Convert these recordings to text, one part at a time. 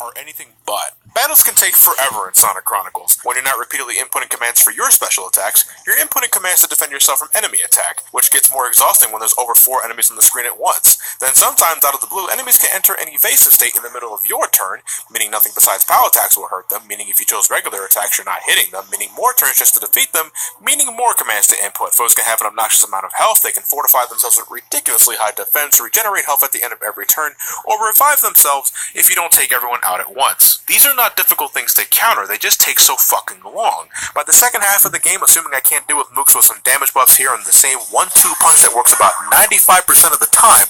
are anything but. Battles can take forever in Sonic Chronicles. When you're not repeatedly inputting commands for your special attacks, you're inputting commands to defend yourself from enemy attack, which gets more exhausting when there's over 4 enemies on the screen at once. Then sometimes, out of the blue, enemies can enter an evasive state in the middle of your turn, meaning nothing besides power attacks will hurt them, meaning if you chose regular attacks you're not hitting them, meaning more turns just to defeat them, meaning more commands to input. Foes can have an obnoxious amount of health, they can fortify themselves with ridiculously high defense, regenerate health at the end of every turn, or revive themselves if you don't take everyone out at once. These are not difficult things to counter, they just take so fucking long. By the second half of the game, assuming I can't deal with mooks with some damage buffs here and the same 1-2 punch that works about 95% of the time,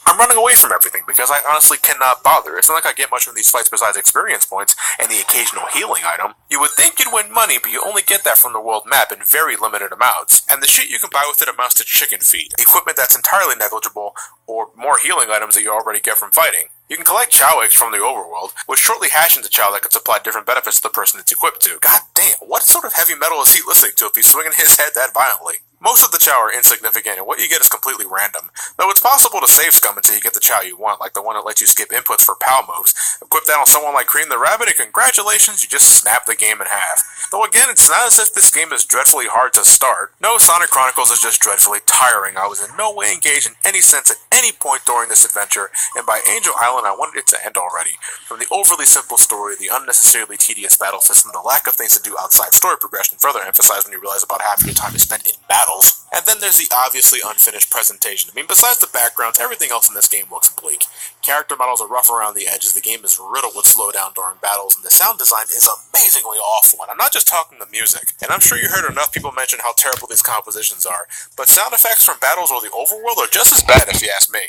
I'm running away from everything because I honestly cannot bother. It's not like I get much from these fights besides experience points and the occasional healing item. You would think you'd win money, but you only get that from the world map in very limited amounts. And the shit you can buy with it amounts to chicken feed, equipment that's entirely negligible, or more healing items that you already get from fighting. You can collect Chow eggs from the overworld, which shortly hash into Chow that can supply different benefits to the person it's equipped to. God damn, what sort of heavy metal is he listening to if he's swinging his head that violently? Most of the Chow are insignificant, and what you get is completely random. Though it's possible to save scum until you get the Chow you want, like the one that lets you skip inputs for PAL moves. Equip that on someone like Cream the Rabbit, and congratulations, you just snap the game in half. Though again, it's not as if this game is dreadfully hard to start. No, Sonic Chronicles is just dreadfully tiring. I was in no way engaged in any sense at any point during this adventure, and by Angel Island I wanted it to end already. From the overly simple story, the unnecessarily tedious battle system, the lack of things to do outside story progression, further emphasized when you realize about half of your time is spent in battles. And then there's the obviously unfinished presentation. I mean, besides the backgrounds, everything else in this game looks bleak. Character models are rough around the edges, the game is riddled with slowdown during battles, and the sound design is amazingly awful. And I'm not just talking the music. And I'm sure you heard enough people mention how terrible these compositions are, but sound effects from battles or the overworld are just as bad if you ask me.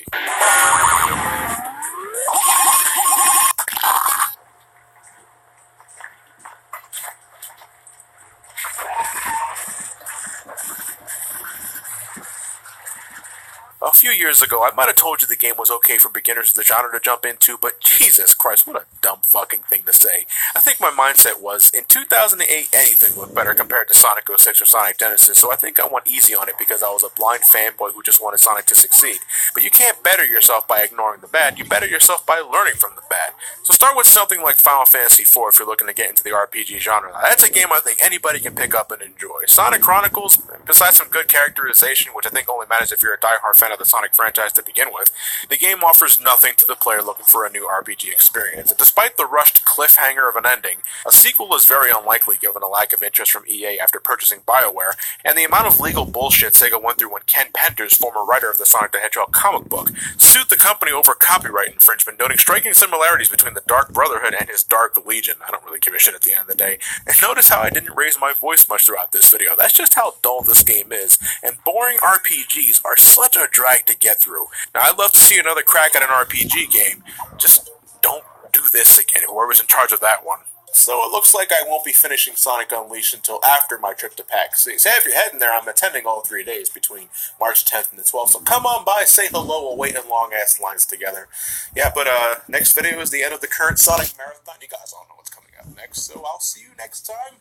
A few years ago, I might have told you the game was okay for beginners of the genre to jump into, but Jesus Christ, what a dumb fucking thing to say. I think my mindset was, in 2008, anything looked better compared to Sonic 06 or Sonic Genesis, so I think I went easy on it because I was a blind fanboy who just wanted Sonic to succeed. But you can't better yourself by ignoring the bad, you better yourself by learning from the bad. So start with something like Final Fantasy IV if you're looking to get into the RPG genre. Now, that's a game I think anybody can pick up and enjoy. Sonic Chronicles, besides some good characterization, which I think only matters if you're a diehard fan of the Sonic franchise to begin with, the game offers nothing to the player looking for a new RPG experience. And despite the rushed cliffhanger of an ending, a sequel is very unlikely given the lack of interest from EA after purchasing BioWare, and the amount of legal bullshit Sega went through when Ken Penders, former writer of the Sonic the Hedgehog comic book, sued the company over copyright infringement, noting striking similarities between the Dark Brotherhood and his Dark Legion. I don't really give a shit at the end of the day. And notice how I didn't raise my voice much throughout this video. That's just how dull this game is, and boring RPGs are such a drag to get through. Now, I'd love to see another crack at an RPG game. Just don't do this again, whoever's in charge of that one. So it looks like I won't be finishing Sonic Unleashed until after my trip to PAX East. Hey, if you're heading there, I'm attending all 3 days between March 10th and the 12th, so come on by, say hello, we'll wait in long-ass lines together. Yeah, but next video is the end of the current Sonic Marathon. You guys all know what's coming up next, so I'll see you next time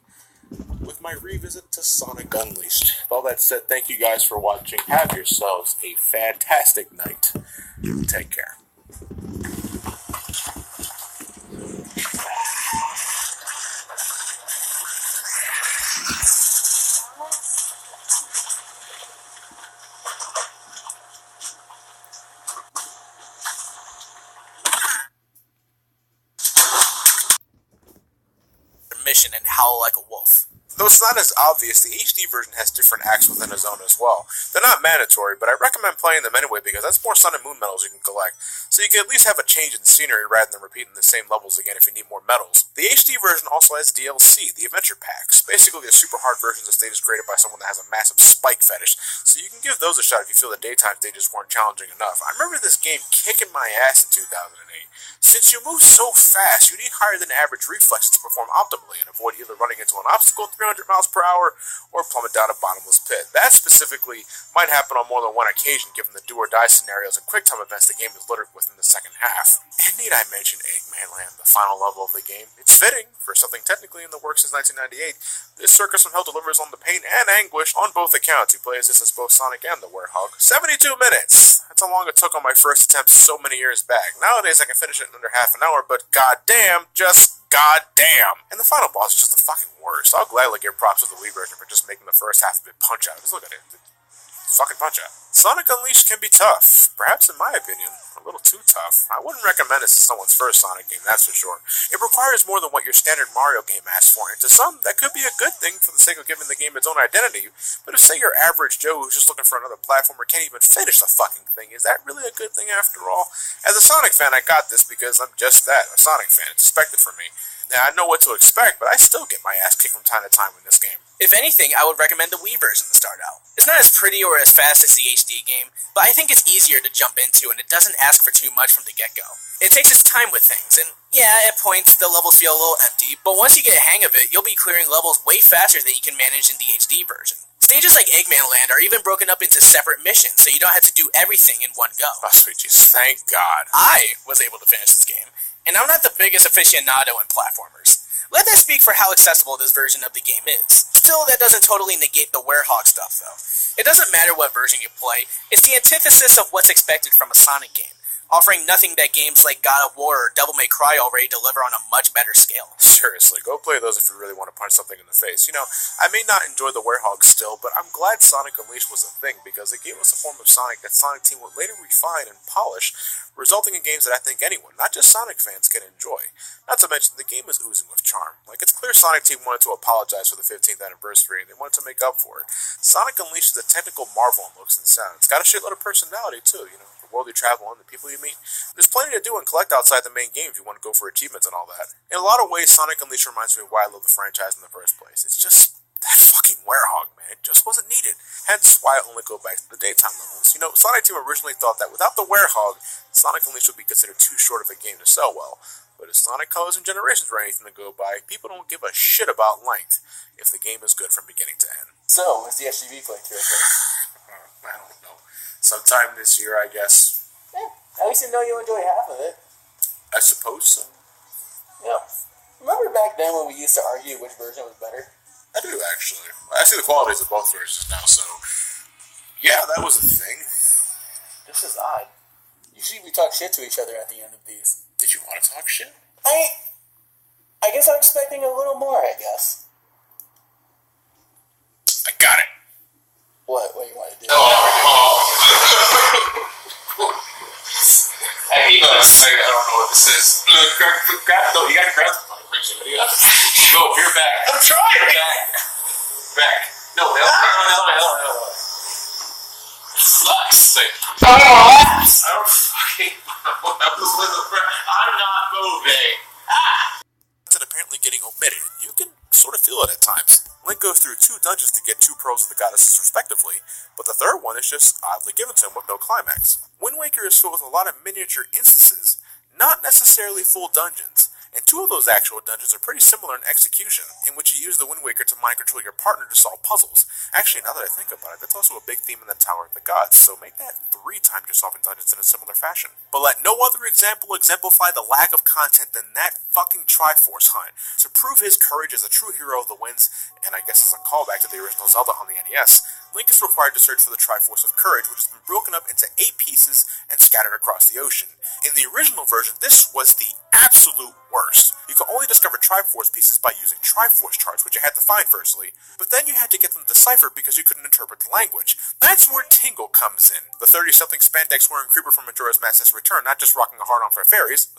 with my revisit to Sonic Unleashed. With all that said, thank you guys for watching. Have yourselves a fantastic night. Take care. Mission and howl like a wolf. Though it's not as obvious, the HD version has different acts within a zone as well. They're not mandatory, but I recommend playing them anyway because that's more Sun and Moon medals you can collect, so you can at least have a change in scenery rather than repeating the same levels again if you need more medals. The HD version also has DLC, the Adventure Packs, basically a super hard version of stages created by someone that has a massive spike fetish, so you can give those a shot if you feel the daytime stages weren't challenging enough. I remember this game kicking my ass in 2008. Since you move so fast, you need higher than average reflexes to perform optimally and avoid either running into an obstacle at 300 miles per hour or plummet down a bottomless pit. That specifically might happen on more than one occasion given the do-or-die scenarios and quick-time events the game is littered with in the second half. And need I mention Eggman Land, the final level of the game? It's fitting for something technically in the works since 1998. This Circus from Hell delivers on the pain and anguish on both accounts. You play as both Sonic and the Werehog. 72 minutes! That's how long it took on my first attempt so many years back. Nowadays I can finish it in under half an hour, but goddamn, just goddamn. And the final boss is just the fucking worst. I'll gladly give props to the Wii version for just making the first half of it punch out. Just look at it. Fucking punch out. Sonic Unleashed can be tough. Perhaps, in my opinion, a little too tough. I wouldn't recommend it to someone's first Sonic game, that's for sure. It requires more than what your standard Mario game asks for, and to some, that could be a good thing for the sake of giving the game its own identity. But if, say, your average Joe who's just looking for another platformer can't even finish the fucking thing, is that really a good thing after all? As a Sonic fan, I got this because I'm just that, a Sonic fan. It's expected from me. Now, I know what to expect, but I still get my ass kicked from time to time in this game. If anything, I would recommend the Wii version to start out. It's not as pretty or as fast as the HD game, but I think it's easier to jump into and it doesn't ask for too much from the get-go. It takes its time with things, and yeah, at points the levels feel a little empty, but once you get a hang of it, you'll be clearing levels way faster than you can manage in the HD version. Stages like Eggman Land are even broken up into separate missions, so you don't have to do everything in one go. Oh, sweet Jesus, thank God. I was able to finish this game, and I'm not the biggest aficionado in platformers. Let that speak for how accessible this version of the game is. Still, that doesn't totally negate the Werehog stuff, though. It doesn't matter what version you play, it's the antithesis of what's expected from a Sonic game, offering nothing that games like God of War or Devil May Cry already deliver on a much better scale. Seriously, go play those if you really want to punch something in the face. You know, I may not enjoy the Werehog still, but I'm glad Sonic Unleashed was a thing, because it gave us a form of Sonic that Sonic Team would later refine and polish, resulting in games that I think anyone, not just Sonic fans, can enjoy. Not to mention, the game is oozing with charm. Like, it's clear Sonic Team wanted to apologize for the 15th anniversary, and they wanted to make up for it. Sonic Unleashed is a technical marvel in looks and sound. It's got a shitload of personality, too, you know, the world you travel on, the people you meet. There's plenty to do and collect outside the main game if you want to go for achievements and all that. In a lot of ways, Sonic Unleashed reminds me of why I love the franchise in the first place. It's just that fucking Werehog, man. It just wasn't needed. Hence why I only go back to the daytime levels. You know, Sonic Team originally thought that without the Werehog, Sonic Unleashed would be considered too short of a game to sell well. But as Sonic Colors and Generations were anything to go by, people don't give a shit about length if the game is good from beginning to end. So, when's the SGV playthrough? I don't know. Sometime this year, I guess. Yeah, at least you know you'll enjoy half of it. I suppose so. Yeah. Remember back then when we used to argue which version was better? I do, actually. I see the qualities of both versions now, so yeah, that was a thing. This is odd. Usually we talk shit to each other at the end of these. Did you want to talk shit? I guess I'm expecting a little more, I guess. I got it. What you want to do? I hate this. I don't know what this is. You gotta grab the phone. Go, you're back. I'm trying. Back. No. Sucks. I don't fucking know. I'm not moving. And apparently getting omitted. You can sort of feel it at times. Link goes through 2 dungeons to get 2 pearls of the goddesses respectively, but the third one is just oddly given to him with no climax. Wind Waker is filled with a lot of miniature instances, not necessarily full dungeons, and 2 of those actual dungeons are pretty similar in execution, in which you use the Wind Waker to mind control your partner to solve puzzles. Actually, now that I think about it, that's also a big theme in the Tower of the Gods, so make that 3 times you're solving dungeons in a similar fashion. But let no other example exemplify the lack of content than that fucking Triforce hunt. To prove his courage as a true hero of the winds, and I guess as a callback to the original Zelda on the NES, Link is required to search for the Triforce of Courage, which has been broken up into 8 pieces and scattered across the ocean. In the original version, this was the absolute worst. You could only discover Triforce pieces by using Triforce charts, which you had to find firstly, but then you had to get them deciphered because you couldn't interpret the language. That's where Tingle comes in. The 30-something spandex-wearing creeper from Majora's Mask has returned, not just rocking a hard-on for fairies,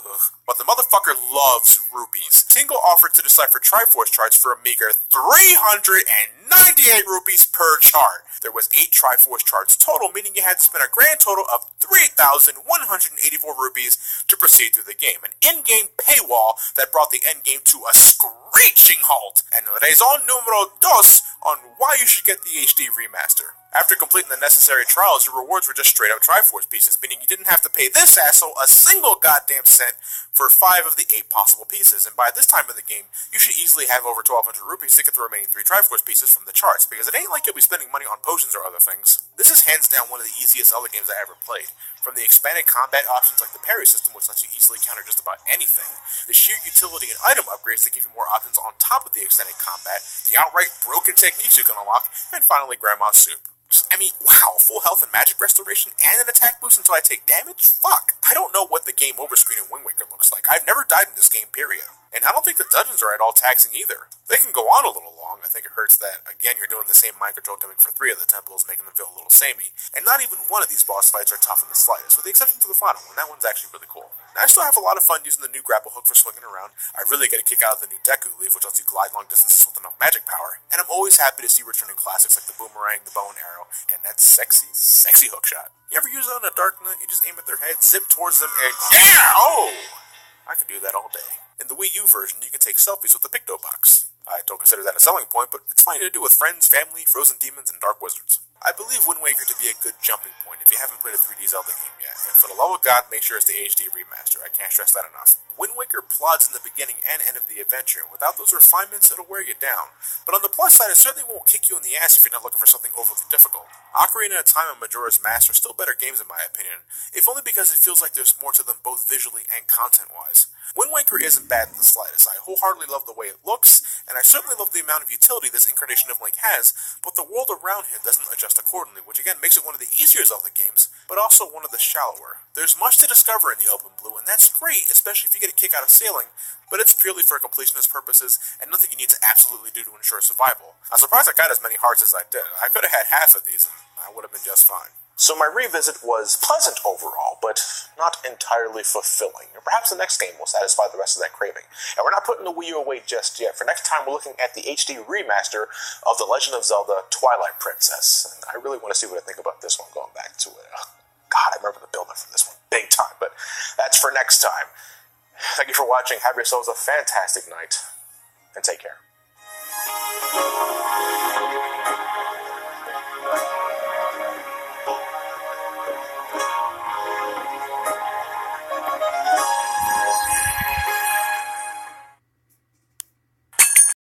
but the motherfucker loves rupees. Tingle offered to decipher Triforce charts for a meager 398 rupees per chart. There was 8 Triforce charts total, meaning you had to spend a grand total of 3,184 rupees to proceed through the game. An in-game paywall that brought the endgame to a screeching halt. And raison numero dos on why you should get the HD remaster. After completing the necessary trials, your rewards were just straight up Triforce pieces, meaning you didn't have to pay this asshole a single goddamn cent for 5 of the 8 possible pieces, and by this time of the game, you should easily have over 1,200 rupees to get the remaining 3 Triforce pieces from the charts, because it ain't like you'll be spending money on potions or other things. This is hands down one of the easiest Zelda games I ever played. From the expanded combat options like the parry system, which lets you easily counter just about anything, the sheer utility and item upgrades that give you more options on top of the extended combat, the outright broken techniques you can unlock, and finally Grandma's Soup. Just I mean, wow, full health and magic restoration and an attack boost until I take damage? Fuck. I don't know what the game over screen in Wind Waker looks like. I've never died in this game, period. And I don't think the dungeons are at all taxing either. They can go on a little long. I think it hurts that, again, you're doing the same mind control gimmick for 3 of the temples, making them feel a little samey. And not even one of these boss fights are tough in the slightest, with the exception to the final one. That one's actually really cool. Now, I still have a lot of fun using the new grapple hook for swinging around. I really get a kick out of the new Deku Leaf, which lets you glide long distances with enough magic power. And I'm always happy to see returning classics like the boomerang, the bow and arrow, and that sexy, sexy hook shot. You ever use it on a Dark Knight? You just aim at their head, zip towards them, and yeah! Oh! I could do that all day. In the Wii U version, you can take selfies with the Picto Box. I don't consider that a selling point, but it's fine to do with friends, family, frozen demons, and dark wizards. I believe Wind Waker to be a good jumping point if you haven't played a 3D Zelda game yet, and for the love of God, make sure it's the HD remaster. I can't stress that enough. Wind Waker plods in the beginning and end of the adventure. Without those refinements, it'll wear you down. But on the plus side, it certainly won't kick you in the ass if you're not looking for something overly difficult. Ocarina of Time and Majora's Mask are still better games in my opinion, if only because it feels like there's more to them both visually and content-wise. Wind Waker isn't bad in the slightest. I wholeheartedly love the way it looks, and I certainly love the amount of utility this incarnation of Link has, but the world around him doesn't adjust accordingly, which again makes it one of the easier Zelda games, but also one of the shallower. There's much to discover in the open blue, and that's great, especially if you get a kick out of sailing, but it's purely for completionist purposes, and nothing you need to absolutely do to ensure survival. I'm surprised I got as many hearts as I did. I could have had half of these, and I would have been just fine. So my revisit was pleasant overall, but not entirely fulfilling. And perhaps the next game will satisfy the rest of that craving. And we're not putting the Wii U away just yet. For next time, we're looking at the HD remaster of The Legend of Zelda Twilight Princess. And I really want to see what I think about this one, going back to it. God, I remember the build-up for this one big time, but that's for next time. Thank you for watching. Have yourselves a fantastic night, and take care.